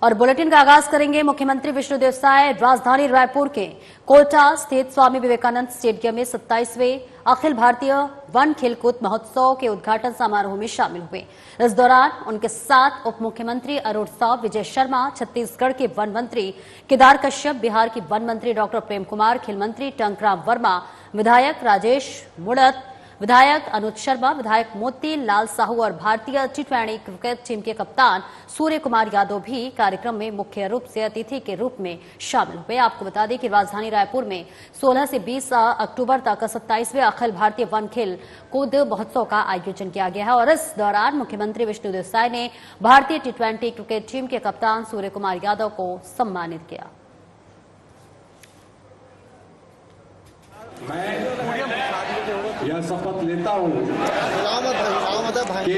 और बुलेटिन का आगाज करेंगे मुख्यमंत्री विष्णुदेव साय राजधानी रायपुर के कोटा स्थित स्वामी विवेकानंद स्टेडियम में 27वें अखिल भारतीय वन खेलकूद महोत्सव के उद्घाटन समारोह में शामिल हुए। इस दौरान उनके साथ उप मुख्यमंत्री अरुण साव, विजय शर्मा, छत्तीसगढ़ के वन मंत्री केदार कश्यप, बिहार के वन मंत्री डॉक्टर प्रेम कुमार, खेल मंत्री टंकराम वर्मा, विधायक राजेश मुड़त, विधायक अनुज शर्मा, विधायक मोती लाल साहू और भारतीय टी20 क्रिकेट टीम के कप्तान सूर्य कुमार यादव भी कार्यक्रम में मुख्य रूप से अतिथि के रूप में शामिल हुए। आपको बता दें कि राजधानी रायपुर में 16 से 20 अक्टूबर तक 27वें अखिल भारतीय वन खेल कूद महोत्सव का आयोजन किया गया है और इस दौरान मुख्यमंत्री विष्णुदेव साय ने भारतीय टी20 क्रिकेट टीम के कप्तान सूर्य कुमार यादव को सम्मानित किया। यह शपथ लेता हूं कि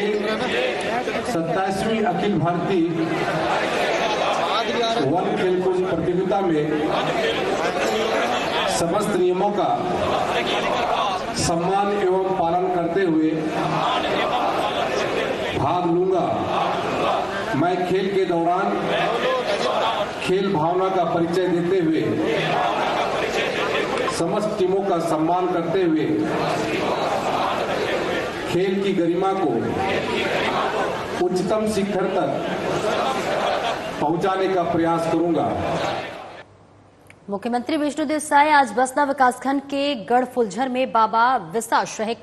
27वीं अखिल भारतीय वन खेलकूद प्रतियोगिता में समस्त नियमों का सम्मान एवं पालन करते हुए भाग लूंगा। मैं खेल के दौरान खेल भावना का परिचय देते हुए समस्त टीमों का सम्मान करते हुए खेल की गरिमा को उच्चतम शिखर तक पहुंचाने का प्रयास करूंगा। मुख्यमंत्री विष्णुदेव साय आज बसना विकासखंड के गढ़ फुलझर में बाबा विसा शहेक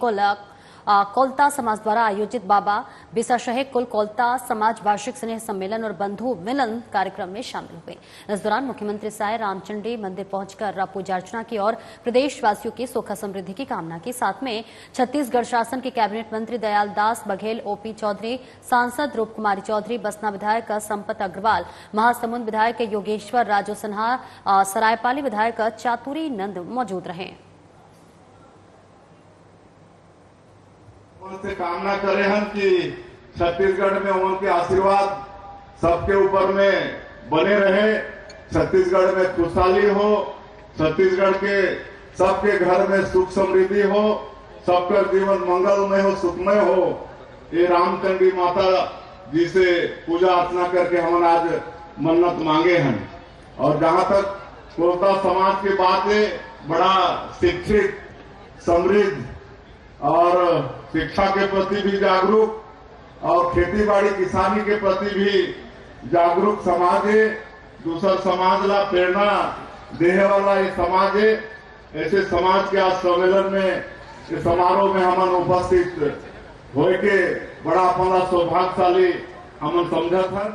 कोलता समाज द्वारा आयोजित बाबा बिसा शहेक कुल कोलता समाज वार्षिक स्नेह सम्मेलन और बंधु मिलन कार्यक्रम में शामिल हुए। इस दौरान मुख्यमंत्री साय रामचंडी मंदिर पहुंचकर पूजा अर्चना की और प्रदेशवासियों की सुख समृद्धि की कामना की। साथ में छत्तीसगढ़ शासन के कैबिनेट मंत्री दयाल दास बघेल, ओपी चौधरी, सांसद रूप कुमारी चौधरी, बसना विधायक संपत अग्रवाल, महासमुंद विधायक योगेश्वर राजू सिन्हा, सरायपाली विधायक चातुरी नंद मौजूद रहे। से कामना करें हम कि छत्तीसगढ़ में उनके आशीर्वाद सबके ऊपर में बने रहे, छत्तीसगढ़ में खुशहाली हो, छत्तीसगढ़ के सबके घर में सुख समृद्धि हो, सबका जीवन मंगलमय हो, सुखमय हो। ये रामचंडी माता जी से पूजा अर्चना करके हम आज मन्नत मांगे हैं। और जहां तक कोलता समाज की बात है, बड़ा शिक्षित, समृद्ध और शिक्षा के प्रति भी जागरूक और खेती बाड़ी किसानी के प्रति भी जागरूक समाज है। दूसरा समाज ला प्रेरणा देने वाला ये समाज है। ऐसे समाज के आज सम्मेलन में, इस समारोह में हम उपस्थित होए के बड़ा अपना सौभाग्यशाली हम समझत है।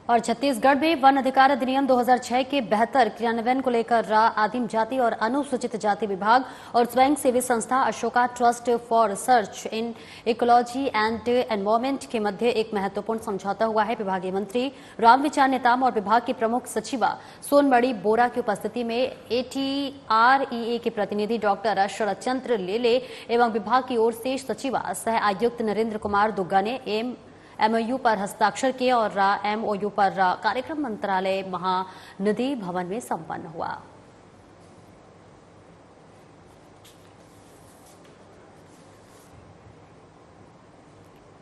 और छत्तीसगढ़ में वन अधिकार अधिनियम 2006 के बेहतर क्रियान्वयन को लेकर आदिम जाति और अनुसूचित जाति विभाग और स्वयंसेवी संस्था Ashoka trust for research in ecology and environment के मध्य एक महत्वपूर्ण समझौता हुआ है। विभागीय मंत्री रामविचार नेताम और विभाग की प्रमुख सचिवा सोनमणि बोरा की उपस्थिति में ATREA के प्रतिनिधि डॉक्टर शरदचंद्र लेले एवं विभाग की ओर से सचिवा सह आयुक्त नरेंद्र कुमार दुग्गा ने MOU पर हस्ताक्षर किए और MOU पर कार्यक्रम मंत्रालय महानदी भवन में संपन्न हुआ।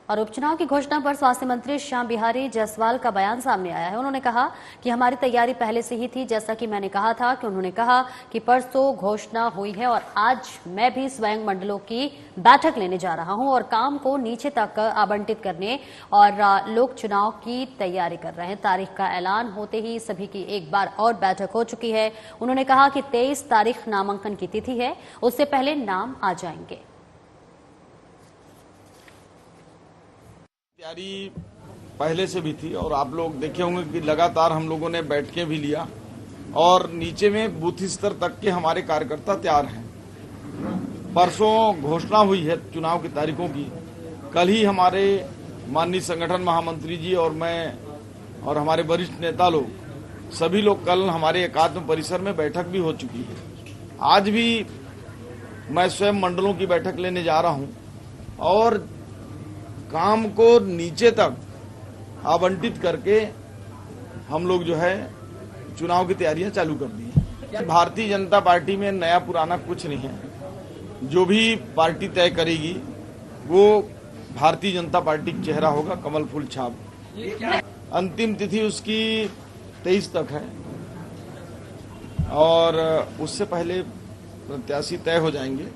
और उपचुनाव की घोषणा पर स्वास्थ्य मंत्री श्याम बिहारी जायसवाल का बयान सामने आया है। उन्होंने कहा कि हमारी तैयारी पहले से ही थी, जैसा कि मैंने कहा था कि उन्होंने कहा कि परसों घोषणा हुई है और आज मैं भी स्वयं मंडलों की बैठक लेने जा रहा हूं और काम को नीचे तक आवंटित करने और लोग चुनाव की तैयारी कर रहे हैं। तारीख का ऐलान होते ही सभी की एक बार और बैठक हो चुकी है। उन्होंने कहा कि 23 तारीख नामांकन की तिथि है, उससे पहले नाम आ जाएंगे। तैयारी पहले से भी थी और आप लोग देखे होंगे कि लगातार हम लोगों ने बैठकें भी लिया और नीचे में बूथ स्तर तक के हमारे कार्यकर्ता तैयार हैं। परसों घोषणा हुई है चुनाव की तारीखों की। कल ही हमारे माननीय संगठन महामंत्री जी और मैं और हमारे वरिष्ठ नेता लोग सभी लोग कल हमारे एकात्म परिसर में बैठक भी हो चुकी है। आज भी मैं स्वयं मंडलों की बैठक लेने जा रहा हूं और काम को नीचे तक आवंटित करके हम लोग जो है चुनाव की तैयारियां चालू कर दी है। भारतीय जनता पार्टी में नया पुराना कुछ नहीं है। जो भी पार्टी तय करेगी वो भारतीय जनता पार्टी का चेहरा होगा, कमल फूल छाप। अंतिम तिथि उसकी 23 तक है और उससे पहले प्रत्याशी तय हो जाएंगे।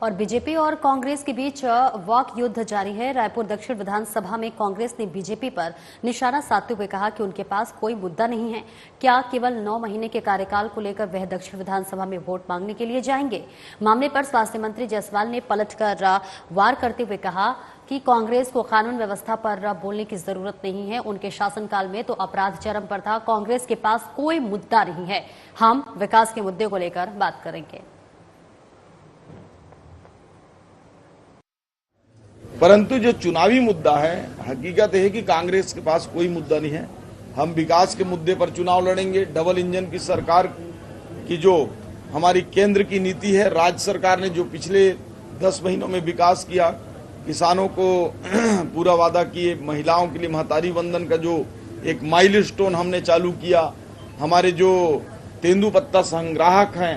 और बीजेपी और कांग्रेस के बीच वाक युद्ध जारी है। रायपुर दक्षिण विधानसभा में कांग्रेस ने बीजेपी पर निशाना साधते हुए कहा कि उनके पास कोई मुद्दा नहीं है। क्या केवल 9 महीने के कार्यकाल को लेकर वह दक्षिण विधानसभा में वोट मांगने के लिए जाएंगे? मामले पर स्वास्थ्य मंत्री जायसवाल ने पलटकर वार करते हुए कहा कि कांग्रेस को कानून व्यवस्था पर बोलने की जरूरत नहीं है। उनके शासनकाल में तो अपराध चरम पर था। कांग्रेस के पास कोई मुद्दा नहीं है। हम विकास के मुद्दे को लेकर बात करेंगे। परंतु जो चुनावी मुद्दा है, हकीकत है कि कांग्रेस के पास कोई मुद्दा नहीं है। हम विकास के मुद्दे पर चुनाव लड़ेंगे। डबल इंजन की सरकार की जो हमारी केंद्र की नीति है, राज्य सरकार ने जो पिछले 10 महीनों में विकास किया, किसानों को पूरा वादा किए, महिलाओं के लिए महतारी वंदन का जो एक माइलस्टोन हमने चालू किया, हमारे जो तेंदुपत्ता संग्राहक हैं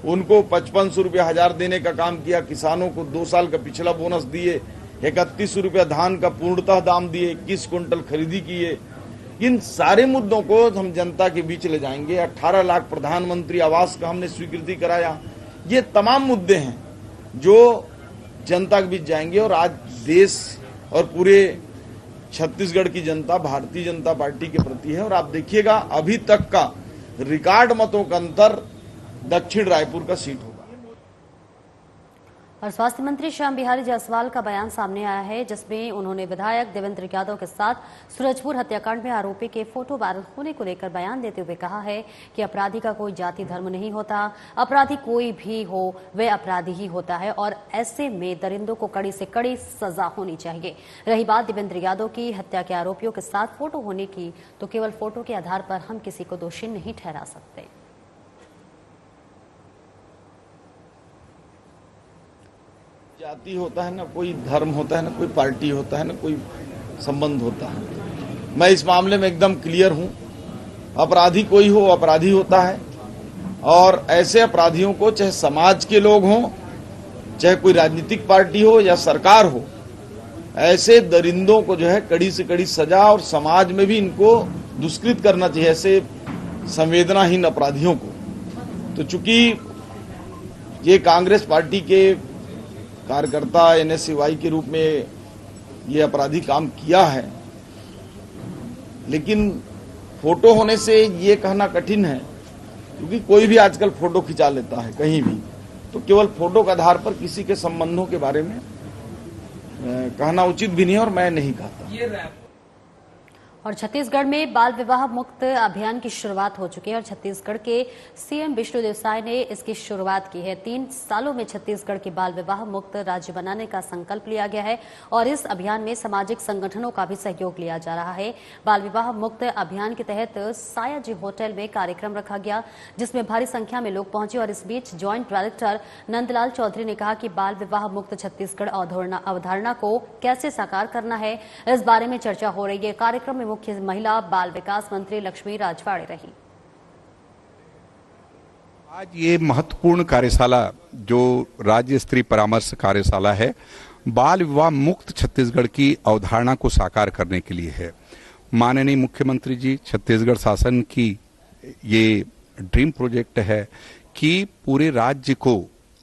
उनको 5500 रुपया 1000 देने का काम किया, किसानों को 2 साल का पिछला बोनस दिए, 3100 रुपया धान का पूर्णतः दाम दिए, 21 क्विंटल खरीदी किए। इन सारे मुद्दों को हम जनता के बीच ले जाएंगे। 18 लाख प्रधानमंत्री आवास का हमने स्वीकृति कराया। ये तमाम मुद्दे हैं जो जनता के बीच जाएंगे और आज देश और पूरे छत्तीसगढ़ की जनता भारतीय जनता पार्टी के प्रति है। और आप देखिएगा अभी तक का रिकॉर्ड मतों का अंतर दक्षिण रायपुर का सीट होगा। और स्वास्थ्य मंत्री श्याम बिहारी जायसवाल का बयान सामने आया है, जिसमें उन्होंने विधायक देवेंद्र यादव के साथ सूरजपुर हत्याकांड में आरोपी के फोटो वायरल होने को लेकर बयान देते हुए कहा है कि अपराधी का कोई जाति धर्म नहीं होता। अपराधी कोई भी हो वह अपराधी ही होता है और ऐसे में दरिंदों को कड़ी से कड़ी सजा होनी चाहिए। रही बात देवेंद्र यादव की हत्या के आरोपियों के साथ फोटो होने की, तो केवल फोटो के आधार पर हम किसी को दोषी नहीं ठहरा सकते। जाति होता है ना, कोई धर्म होता है ना, कोई पार्टी होता है ना, कोई संबंध होता है। मैं इस मामले में एकदम क्लियर हूं। अपराधी कोई हो, अपराधी होता है और ऐसे अपराधियों को चाहे समाज के लोग हों, चाहे कोई राजनीतिक पार्टी हो या सरकार हो, ऐसे दरिंदों को जो है कड़ी से कड़ी सजा और समाज में भी इनको दुष्कृत करना चाहिए, ऐसे संवेदनाहीन अपराधियों को। तो चूंकि ये कांग्रेस पार्टी के कार्यकर्ता NSCY के रूप में ये अपराधी काम किया है, लेकिन फोटो होने से ये कहना कठिन है, क्योंकि कोई भी आजकल फोटो खिंचा लेता है कहीं भी। तो केवल फोटो के आधार पर किसी के संबंधों के बारे में कहना उचित भी नहीं है और मैं नहीं कहता। और छत्तीसगढ़ में बाल विवाह मुक्त अभियान की शुरुआत हो चुकी है और छत्तीसगढ़ के CM विष्णुदेव साय ने इसकी शुरुआत की है। 3 सालों में छत्तीसगढ़ के बाल विवाह मुक्त राज्य बनाने का संकल्प लिया गया है और इस अभियान में सामाजिक संगठनों का भी सहयोग लिया जा रहा है। बाल विवाह मुक्त अभियान के तहत सायाजी होटल में कार्यक्रम रखा गया, जिसमें भारी संख्या में लोग पहुंचे। और इस बीच ज्वाइंट डायरेक्टर नंदलाल चौधरी ने कहा कि बाल विवाह मुक्त छत्तीसगढ़ अवधारणा को कैसे साकार करना है, इस बारे में चर्चा हो रही है। कार्यक्रम में मुख्य महिला बाल विकास मंत्री लक्ष्मी राजवाड़े रही। आज ये महत्वपूर्ण कार्यशाला जो राज्य स्तरीय परामर्श कार्यशाला है, बाल विवाह मुक्त छत्तीसगढ़ की अवधारणा को साकार करने के लिए है। माननीय मुख्यमंत्री जी, छत्तीसगढ़ शासन की ये ड्रीम प्रोजेक्ट है कि पूरे राज्य को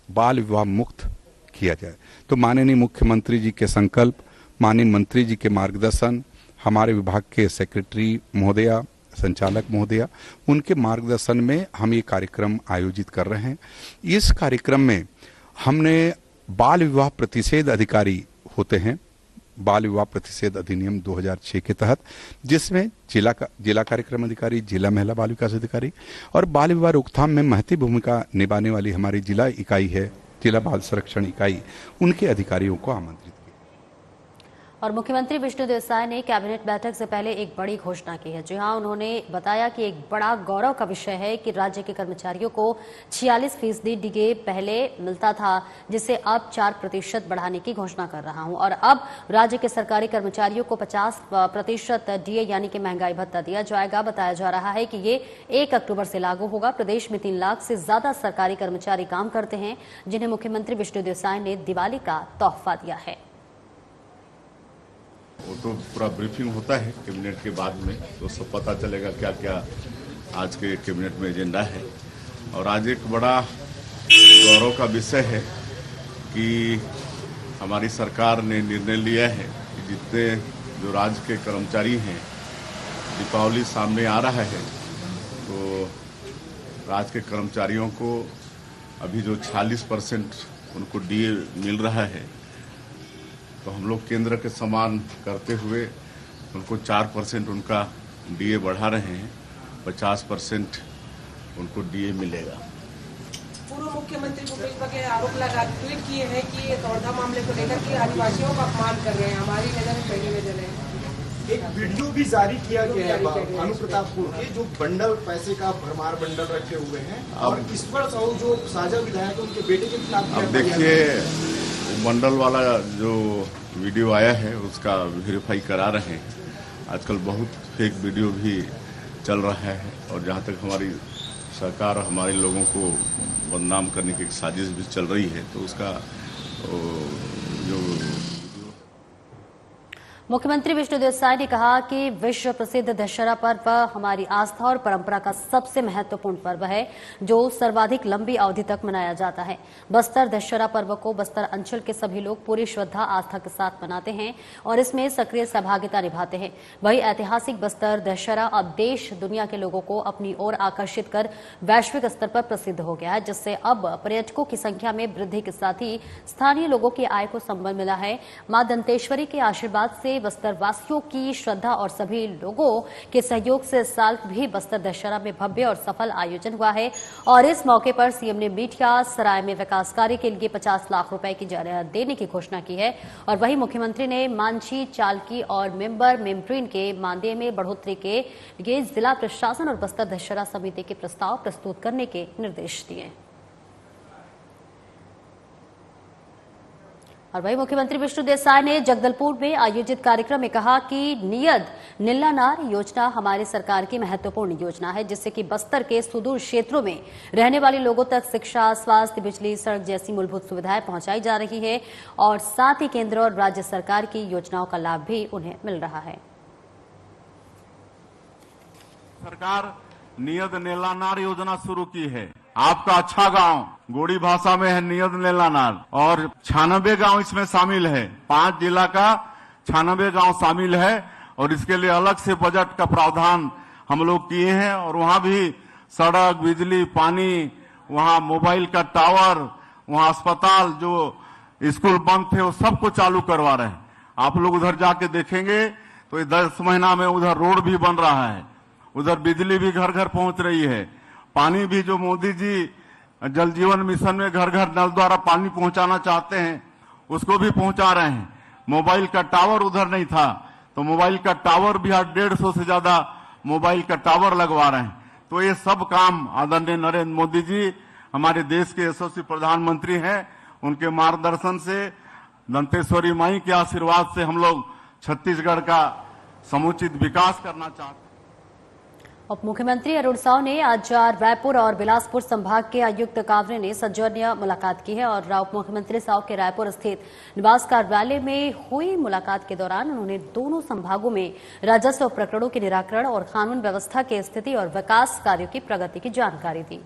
बाल विवाह मुक्त किया जाए। तो माननीय मुख्यमंत्री जी के संकल्प, माननीय मंत्री जी के मार्गदर्शन, हमारे विभाग के सेक्रेटरी महोदया, संचालक महोदया, उनके मार्गदर्शन में हम ये कार्यक्रम आयोजित कर रहे हैं। इस कार्यक्रम में हमने बाल विवाह प्रतिषेध अधिकारी होते हैं, बाल विवाह प्रतिषेध अधिनियम 2006 के तहत, जिसमें जिला कार्यक्रम अधिकारी, जिला महिला बाल विकास अधिकारी और बाल विवाह रोकथाम में महती भूमिका निभाने वाली हमारी जिला इकाई है, जिला बाल संरक्षण इकाई, उनके अधिकारियों को आमंत्रित। और मुख्यमंत्री विष्णुदेव साय ने कैबिनेट बैठक से पहले एक बड़ी घोषणा की है। जी हां, उन्होंने बताया कि एक बड़ा गौरव का विषय है कि राज्य के कर्मचारियोयों को 46% डीए पहले मिलता था, जिसे अब 4% बढ़ाने की घोषणा कर रहा हूं। और अब राज्य के सरकारी कर्मचारियों को 50% डीए यानी कि महंगाई भत्ता दिया जाएगा। बताया जा रहा है कि ये 1 अक्टूबर से लागू होगा। प्रदेश में 3 लाख से ज्यादा सरकारी कर्मचारी काम करते हैं, जिन्हें मुख्यमंत्री विष्णुदेव साय ने दिवाली का तोहफा दिया है। वो तो पूरा ब्रीफिंग होता है कैबिनेट के बाद में, तो सब पता चलेगा क्या क्या आज के कैबिनेट में एजेंडा है। और आज एक बड़ा गौरव का विषय है कि हमारी सरकार ने निर्णय लिया है कि जितने जो राज्य के कर्मचारी हैं, दीपावली सामने आ रहा है, तो राज्य के कर्मचारियों को अभी जो 46% उनको डीए मिल रहा है, तो हम लोग केंद्र के समान करते हुए उनको 4% उनका डीए बढ़ा रहे हैं, 50% उनको डीए मिलेगा। पूर्व मुख्यमंत्री भूपेश बघेल आरोप लगा ट्वीट किए हैं कि तौरधा मामले को लेकर के आदिवासियों का अपमान कर रहे हैं, हमारी नजर में पहली नजर है। एक वीडियो भी जारी किया गया है भानुप्रतापपुर के, जो बंडल पैसे का भरमार बंडल रखे हुए हैं, और ईश्वर साहू जो साझा विधायक है उनके बेटे के खिलाफ। अब देखिए, बंडल वाला जो वीडियो आया है उसका वेरीफाई करा रहे हैं। आजकल बहुत फेक वीडियो भी चल रहा है, और जहाँ तक हमारी सरकार हमारे लोगों को बदनाम करने की एक साजिश भी चल रही है, तो उसका जो मुख्यमंत्री विष्णुदेव साय ने कहा कि विश्व प्रसिद्ध दशहरा पर्व हमारी आस्था और परंपरा का सबसे महत्वपूर्ण पर्व है, जो सर्वाधिक लंबी अवधि तक मनाया जाता है। बस्तर दशहरा पर्व को बस्तर अंचल के सभी लोग पूरी श्रद्धा आस्था के साथ मनाते हैं और इसमें सक्रिय सहभागिता निभाते हैं। वहीं ऐतिहासिक बस्तर दशहरा अब देश दुनिया के लोगों को अपनी ओर आकर्षित कर वैश्विक स्तर पर प्रसिद्ध हो गया है, जिससे अब पर्यटकों की संख्या में वृद्धि के साथ ही स्थानीय लोगों की आय को संबल मिला है। मां दंतेश्वरी के आशीर्वाद से बस्तर वासियों की श्रद्धा और सभी लोगों के सहयोग से इस साल भी बस्तर दशहरा में भव्य और सफल आयोजन हुआ है। और इस मौके पर सीएम ने मीठिया सराय में विकास कार्य के लिए 50 लाख रुपए की देने की घोषणा की है। और वहीं मुख्यमंत्री ने मांझी, चालकी और मेंबर मेम्प्रीन के मानदेय में बढ़ोतरी के लिए जिला प्रशासन और बस्तर दशहरा समिति के प्रस्ताव प्रस्तुत करने के निर्देश दिए। और वहीं मुख्यमंत्री विष्णुदेव साय ने जगदलपुर में आयोजित कार्यक्रम में कहा कि नियत नीलानार योजना हमारी सरकार की महत्वपूर्ण योजना है, जिससे कि बस्तर के सुदूर क्षेत्रों में रहने वाले लोगों तक शिक्षा, स्वास्थ्य, बिजली, सड़क जैसी मूलभूत सुविधाएं पहुंचाई जा रही है और साथ ही केंद्र और राज्य सरकार की योजनाओं का लाभ भी उन्हें मिल रहा है। सरकार नियत नीलानार योजना शुरू की है। आपका अच्छा गांव गोड़ी भाषा में है नियत नीलानार, और 96 गांव इसमें शामिल है। 5 जिला का 96 गांव शामिल है, और इसके लिए अलग से बजट का प्रावधान हम लोग किए हैं। और वहां भी सड़क, बिजली, पानी, वहां मोबाइल का टावर, वहां अस्पताल, जो स्कूल बंद थे वो सबको चालू करवा रहे हैं। आप लोग उधर जाके देखेंगे तो 10 महीना में उधर रोड भी बन रहा है, उधर बिजली भी घर घर पहुंच रही है, पानी भी जो मोदी जी जल जीवन मिशन में घर घर नल द्वारा पानी पहुंचाना चाहते हैं उसको भी पहुंचा रहे हैं। मोबाइल का टावर उधर नहीं था, तो मोबाइल का टावर भी आज 150 से ज्यादा मोबाइल का टावर लगवा रहे हैं। तो ये सब काम आदरणीय नरेंद्र मोदी जी हमारे देश के यशस्वी प्रधानमंत्री हैं, उनके मार्गदर्शन से, दंतेश्वरी माई के आशीर्वाद से हम लोग छत्तीसगढ़ का समुचित विकास करना चाहते हैं। उप मुख्यमंत्री अरुण साव ने आज रायपुर और बिलासपुर संभाग के आयुक्त कावरे ने सौजन्य मुलाकात की है। और उप मुख्यमंत्री साव के रायपुर स्थित निवास कार्यालय में हुई मुलाकात के दौरान उन्होंने दोनों संभागों में राजस्व प्रकरणों के निराकरण और कानून व्यवस्था की स्थिति और विकास कार्यों की प्रगति की जानकारी दी।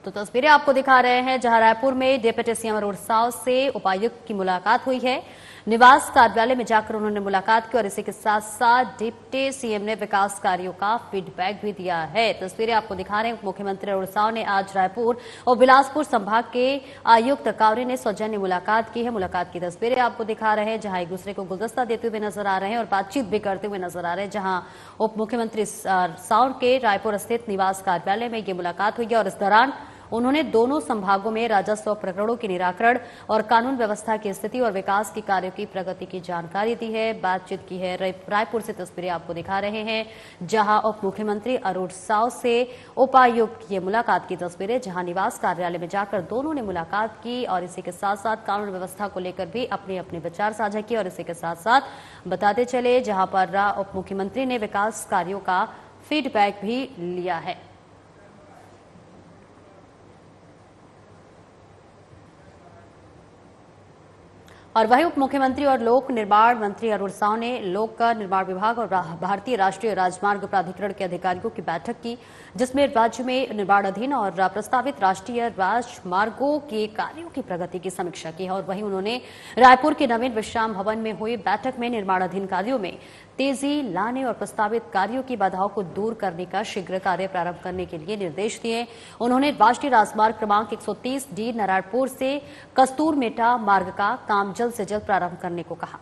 तो तस्वीरें आपको दिखा रहे हैं, जहां रायपुर में डिप्टी सीएम अरुण साव से उपायुक्त की मुलाकात हुई है। निवास कार्यालय में जाकर उन्होंने मुलाकात की और इसी के साथ साथ डिप्टी सीएम ने विकास कार्यों का फीडबैक भी दिया है। तस्वीरें आपको दिखा रहे हैं, मुख्यमंत्री अरुण साव ने आज रायपुर और बिलासपुर संभाग के आयुक्त कावरे ने सौजन्य मुलाकात की है। मुलाकात की तस्वीरें आपको दिखा रहे हैं, जहां एक दूसरे को गुलदस्ता देते हुए नजर आ रहे हैं और बातचीत भी करते हुए नजर आ रहे हैं। जहां उप मुख्यमंत्री साव के रायपुर स्थित निवास कार्यालय में ये मुलाकात हुई है और इस दौरान उन्होंने दोनों संभागों में राजस्व प्रकरणों के निराकरण और कानून व्यवस्था की स्थिति और विकास के कार्यों की प्रगति की जानकारी दी है, बातचीत की है। रायपुर से तस्वीरें आपको दिखा रहे हैं, जहां उप मुख्यमंत्री अरुण साव से उपायुक्त की मुलाकात की तस्वीरें, जहां निवास कार्यालय में जाकर दोनों ने मुलाकात की और इसी के साथ साथ कानून व्यवस्था को लेकर भी अपने अपने विचार साझा किए। और इसी के साथ साथ बताते चले, जहां पर उप मुख्यमंत्री ने विकास कार्यों का फीडबैक भी लिया है। और वहीं उप मुख्यमंत्री और लोक निर्माण मंत्री अरुण साव ने लोक निर्माण विभाग और भारतीय राष्ट्रीय राजमार्ग प्राधिकरण के अधिकारियों की बैठक की, जिसमें राज्य में निर्माणाधीन और प्रस्तावित राष्ट्रीय राजमार्गों के कार्यों की प्रगति की समीक्षा की। और वहीं उन्होंने रायपुर के नवीन विश्राम भवन में हुई बैठक में निर्माणाधीन कार्यों में तेजी लाने और प्रस्तावित कार्यों की बाधाओं को दूर करने का शीघ्र कार्य प्रारंभ करने के लिए निर्देश दिए। उन्होंने राष्ट्रीय राजमार्ग क्रमांक 130D नारायणपुर से कस्तूरमेटा मार्ग का काम जल्द से जल्द प्रारंभ करने को कहा।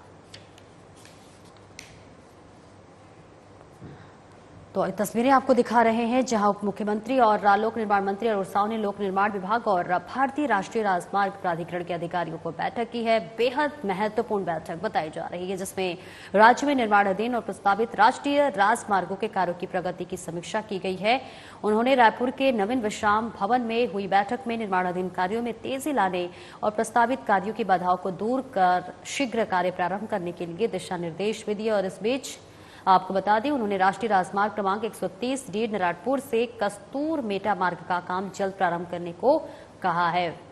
तो तस्वीरें आपको दिखा रहे हैं जहां उप मुख्यमंत्री और लोक निर्माण मंत्री अरुण साव ने लोक निर्माण विभाग और भारतीय राष्ट्रीय राजमार्ग प्राधिकरण के अधिकारियों को बैठक की है। बेहद महत्वपूर्ण बैठक बताई जा रही है, जिसमें राज्य में निर्माणाधीन और प्रस्तावित राष्ट्रीय राजमार्गों के कार्यों की प्रगति की समीक्षा की गई है। उन्होंने रायपुर के नवीन विश्राम भवन में हुई बैठक में निर्माणाधीन कार्यों में तेजी लाने और प्रस्तावित कार्यों की बाधाओं को दूर कर शीघ्र कार्य प्रारंभ करने के लिए दिशा निर्देश भी दिए। और इस बीच आपको बता दें, उन्होंने राष्ट्रीय राजमार्ग क्रमांक 130D नारायणपुर से कस्तूरमेटा मार्ग का काम जल्द प्रारंभ करने को कहा है।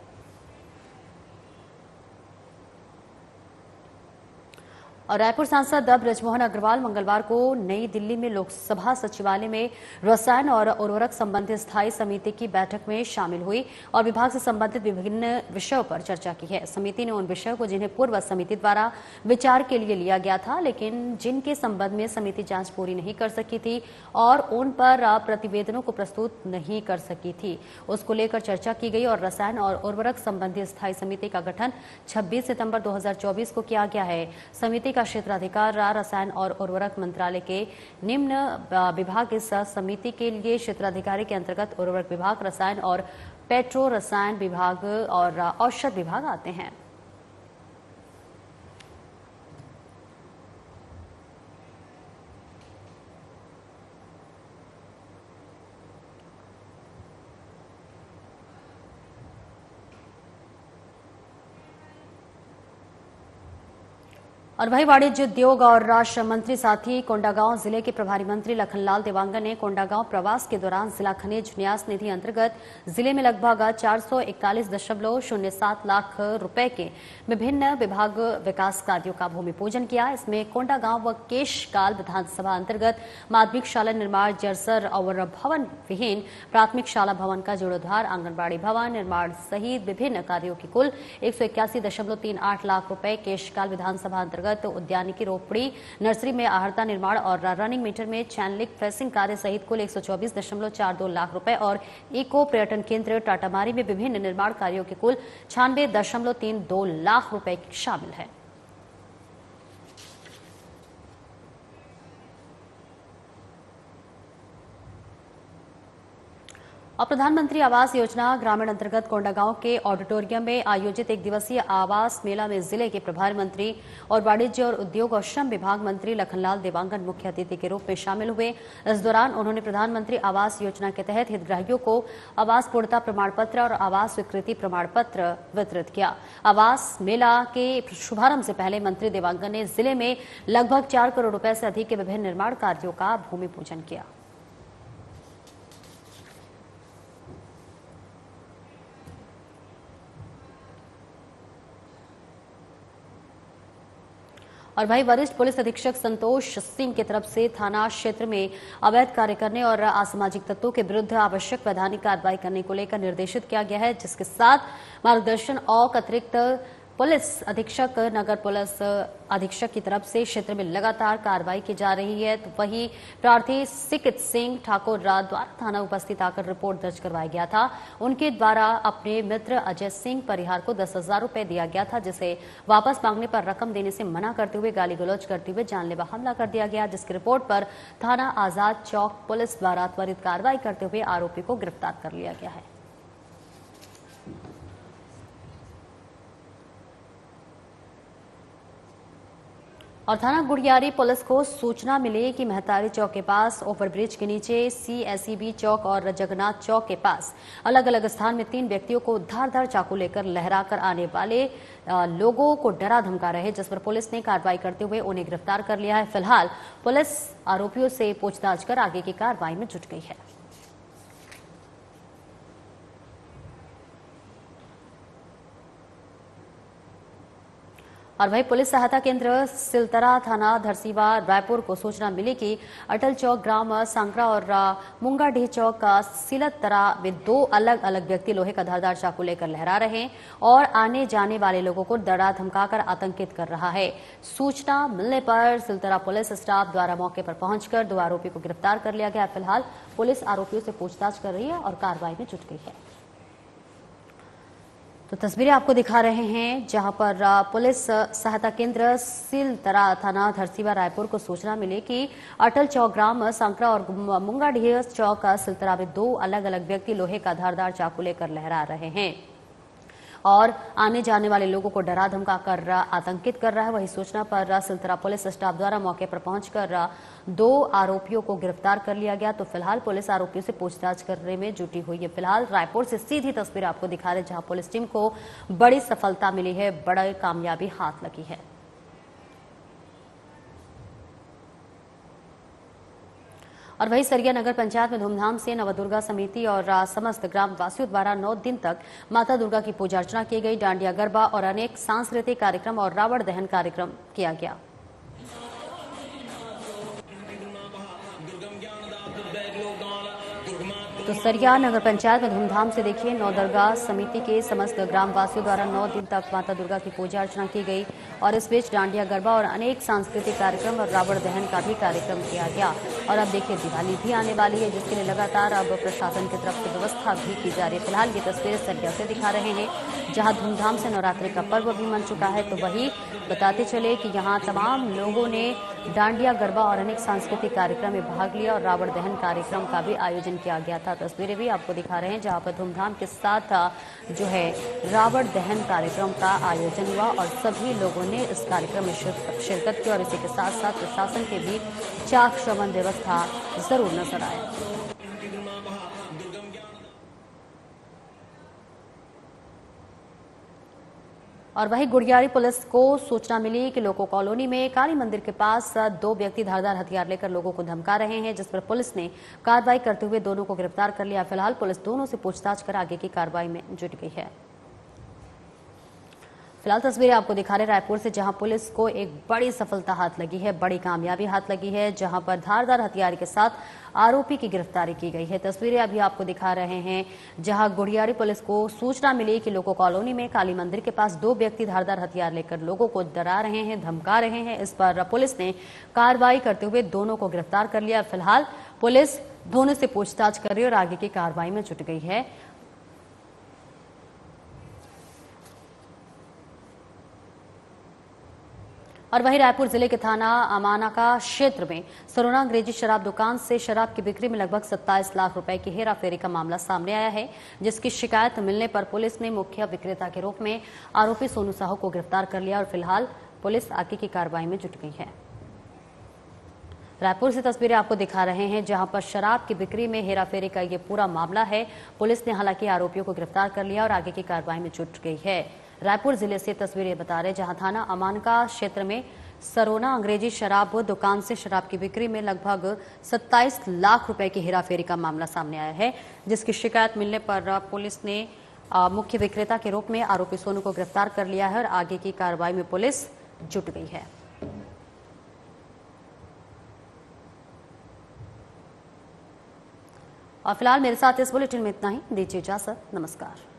और रायपुर सांसद ब्रजमोहन अग्रवाल मंगलवार को नई दिल्ली में लोकसभा सचिवालय में रसायन और उर्वरक संबंधी स्थायी समिति की बैठक में शामिल हुई और विभाग से संबंधित विभिन्न विषयों पर चर्चा की है। समिति ने उन विषयों को जिन्हें पूर्व समिति द्वारा विचार के लिए लिया गया था, लेकिन जिनके संबंध में समिति जांच पूरी नहीं कर सकी थी और उन पर प्रतिवेदनों को प्रस्तुत नहीं कर सकी थी, उसको लेकर चर्चा की गई। और रसायन और उर्वरक संबंधी स्थायी समिति का गठन 26 सितंबर 2024 को किया गया है। समिति का क्षेत्राधिकार रसायन और उर्वरक मंत्रालय के निम्न विभाग इस समिति के लिए क्षेत्राधिकारी के अंतर्गत उर्वरक विभाग, रसायन और पेट्रो रसायन विभाग और औषध विभाग आते हैं। और वही वाणिज्य उद्योग और राष्ट्र मंत्री साथी कोंडागांव जिले के प्रभारी मंत्री लखनलाल देवांगन ने कोंडागांव प्रवास के दौरान जिला खनिज न्यास निधि अंतर्गत जिले में लगभग 441.07 लाख रुपए के विभिन्न विभाग विकास कार्यों का भूमि पूजन किया। इसमें कोंडागांव व केशकाल विधानसभा अंतर्गत माध्यमिक शाला निर्माण, जर्सर और भवन विहीन प्राथमिक शाला भवन का जीर्णोद्धार, आंगनबाड़ी भवन निर्माण सहित विभिन्न कार्यों की कुल 181.38 लाख रुपए, केशकाल विधानसभा अंतर्गत उद्यानिकी रोपड़ी नर्सरी में आहर्ता निर्माण और रनिंग मीटर में चैनलिक प्रेसिंग कार्य सहित कुल 124.42 लाख रुपए और इको पर्यटन केंद्र टाटामारी में विभिन्न निर्माण कार्यों के कुल 96.32 लाख रुपए शामिल है। और प्रधानमंत्री आवास योजना ग्रामीण अंतर्गत कोंडागांव के ऑडिटोरियम में आयोजित एक दिवसीय आवास मेला में जिले के प्रभारी मंत्री और वाणिज्य और उद्योग और श्रम विभाग मंत्री लखनलाल देवांगन मुख्य अतिथि के रूप में शामिल हुए। इस दौरान उन्होंने प्रधानमंत्री आवास योजना के तहत हितग्राहियों को आवास पूर्णता प्रमाण पत्र और आवास स्वीकृति प्रमाण पत्र वितरित किया। आवास मेला के शुभारंभ से पहले मंत्री देवांगन ने जिले में लगभग 4 करोड़ रुपए से अधिक के विभिन्न निर्माण कार्यों का भूमि पूजन किया। और वहीं वरिष्ठ पुलिस अधीक्षक संतोष सिंह की तरफ से थाना क्षेत्र में अवैध कार्य करने और असामाजिक तत्वों के विरुद्ध आवश्यक वैधानिक कार्रवाई करने को लेकर निर्देशित किया गया है, जिसके साथ मार्गदर्शन और अतिरिक्त पुलिस अधीक्षक नगर पुलिस अधीक्षक की तरफ से क्षेत्र में लगातार कार्रवाई की जा रही है। तो वहीं प्रार्थी सिकित सिंह ठाकुर द्वारा थाना उपस्थित आकर रिपोर्ट दर्ज करवाया गया था। उनके द्वारा अपने मित्र अजय सिंह परिहार को 10,000 रुपए दिया गया था, जिसे वापस मांगने पर रकम देने से मना करते हुए गाली गलौज करते हुए जानलेवा हमला कर दिया गया, जिसकी रिपोर्ट पर थाना आजाद चौक पुलिस द्वारा त्वरित कार्रवाई करते हुए आरोपी को गिरफ्तार कर लिया गया है। और थाना गुड़ियारी पुलिस को सूचना मिली कि महतारी चौक के पास ओवरब्रिज के नीचे CSEB चौक और जगन्नाथ चौक के पास अलग अलग स्थान में 3 व्यक्तियों को धारदार चाकू लेकर लहराकर आने वाले लोगों को डरा धमका रहे, जिस पर पुलिस ने कार्रवाई करते हुए उन्हें गिरफ्तार कर लिया है। फिलहाल पुलिस आरोपियों से पूछताछ कर आगे की कार्रवाई में जुट गई है। और वही पुलिस सहायता केंद्र सिलतरा थाना धरसीवा रायपुर को सूचना मिली कि अटल चौक ग्राम सांकरा और मुंगाडीह चौक का सिलतरा में 2 अलग अलग व्यक्ति लोहे का धारदार चाकू लेकर लहरा रहे हैं और आने जाने वाले लोगों को डरा धमकाकर आतंकित कर रहा है। सूचना मिलने पर सिलतरा पुलिस स्टाफ द्वारा मौके पर पहुंचकर 2 आरोपी को गिरफ्तार कर लिया गया। फिलहाल पुलिस आरोपियों से पूछताछ कर रही है और कार्रवाई में जुट गई है। तो तस्वीरें आपको दिखा रहे हैं जहां पर पुलिस सहायता केंद्र सिलतरा थाना धरसीवा रायपुर को सूचना मिली कि अटल चौक ग्राम सांकरा और मुंगाडीह चौक सिलतरा में 2 अलग अलग व्यक्ति लोहे का धारदार चाकू लेकर लहरा रहे हैं और आने जाने वाले लोगों को डरा धमकाकर आतंकित कर रहा है। वही सूचना पर सिलतरा पुलिस स्टाफ द्वारा मौके पर पहुंचकर 2 आरोपियों को गिरफ्तार कर लिया गया। तो फिलहाल पुलिस आरोपियों से पूछताछ करने में जुटी हुई है। फिलहाल रायपुर से सीधी तस्वीर आपको दिखा रहे जहां पुलिस टीम को बड़ी सफलता मिली है, बड़ी कामयाबी हाथ लगी है। और वही सरिया नगर पंचायत में धूमधाम से नवदुर्गा समिति और समस्त ग्राम वासियों द्वारा 9 दिन तक माता दुर्गा की पूजा अर्चना की गई। डांडिया गरबा और अनेक सांस्कृतिक कार्यक्रम और रावण दहन कार्यक्रम किया गया। तो सरिया नगर पंचायत में धूमधाम से देखिए नवदुर्गा समिति के समस्त ग्रामवासियों द्वारा 9 दिन तक माता दुर्गा की पूजा अर्चना की गई और इस बीच डांडिया गरबा और अनेक सांस्कृतिक कार्यक्रम और रावण दहन का भी कार्यक्रम किया गया। और अब देखिए दिवाली भी आने वाली है जिसके लिए लगातार अब प्रशासन की तरफ से व्यवस्था भी की जा रही है। फिलहाल ये तस्वीरें सरिया से दिखा रहे हैं जहां धूमधाम से नवरात्रि का पर्व भी मन चुका है। तो वही बताते चले कि यहाँ तमाम लोगों ने डांडिया गरबा और अनेक सांस्कृतिक कार्यक्रम में भाग लिया और रावण दहन कार्यक्रम का भी आयोजन किया गया था। तस्वीरें भी आपको दिखा रहे हैं जहां पर धूमधाम के साथ जो है रावण दहन कार्यक्रम का आयोजन हुआ और सभी लोगों ने इस कार्यक्रम में शिरकत की और इसी के साथ साथ प्रशासन के भी चाक चौबंद व्यवस्था जरूर नजर आए। और वही गुड़ियारी पुलिस को सूचना मिली कि लोको कॉलोनी में काली मंदिर के पास 2 व्यक्ति धारदार हथियार लेकर लोगों को धमका रहे हैं, जिस पर पुलिस ने कार्रवाई करते हुए दोनों को गिरफ्तार कर लिया। फिलहाल पुलिस दोनों से पूछताछ कर आगे की कार्रवाई में जुट गई है। फिलहाल तस्वीरें आपको दिखा रहे रायपुर से जहां पुलिस को एक बड़ी सफलता हाथ लगी है, बड़ी कामयाबी हाथ लगी है, जहां पर धारदार हथियार के साथ आरोपी की गिरफ्तारी की गई है। तस्वीरें अभी आपको दिखा रहे हैं जहां गुड़ियारी पुलिस को सूचना मिली कि लोको कॉलोनी में काली मंदिर के पास 2 व्यक्ति धारदार हथियार लेकर लोगों को डरा रहे हैं, धमका रहे हैं। इस पर पुलिस ने कार्रवाई करते हुए दोनों को गिरफ्तार कर लिया। फिलहाल पुलिस दोनों से पूछताछ कर रही है और आगे की कार्रवाई में जुट गई है। और वहीं रायपुर जिले के थाना अमानाका क्षेत्र में सरोना अंग्रेजी शराब दुकान से शराब की बिक्री में लगभग 27 लाख रुपए की हेराफेरी का मामला सामने आया है, जिसकी शिकायत मिलने पर पुलिस ने मुख्य विक्रेता के रूप में आरोपी सोनू साहू को गिरफ्तार कर लिया और फिलहाल पुलिस आगे की कार्रवाई में जुट गई है। रायपुर से तस्वीरें आपको दिखा रहे हैं जहां पर शराब की बिक्री में हेराफेरी का ये पूरा मामला है। पुलिस ने हालांकि आरोपियों को गिरफ्तार कर लिया और आगे की कार्रवाई में जुट गई है। रायपुर जिले से तस्वीरें बता रहे जहां थाना अमानका क्षेत्र में सरोना अंग्रेजी शराब दुकान से शराब की बिक्री में लगभग 27 लाख रुपए की हेराफेरी का मामला सामने आया है, जिसकी शिकायत मिलने पर पुलिस ने मुख्य विक्रेता के रूप में आरोपी सोनू को गिरफ्तार कर लिया है और आगे की कार्रवाई में पुलिस जुट गई है। और फिलहाल मेरे साथ इस बुलेटिन में इतना ही। दीजिए इजाजत, नमस्कार।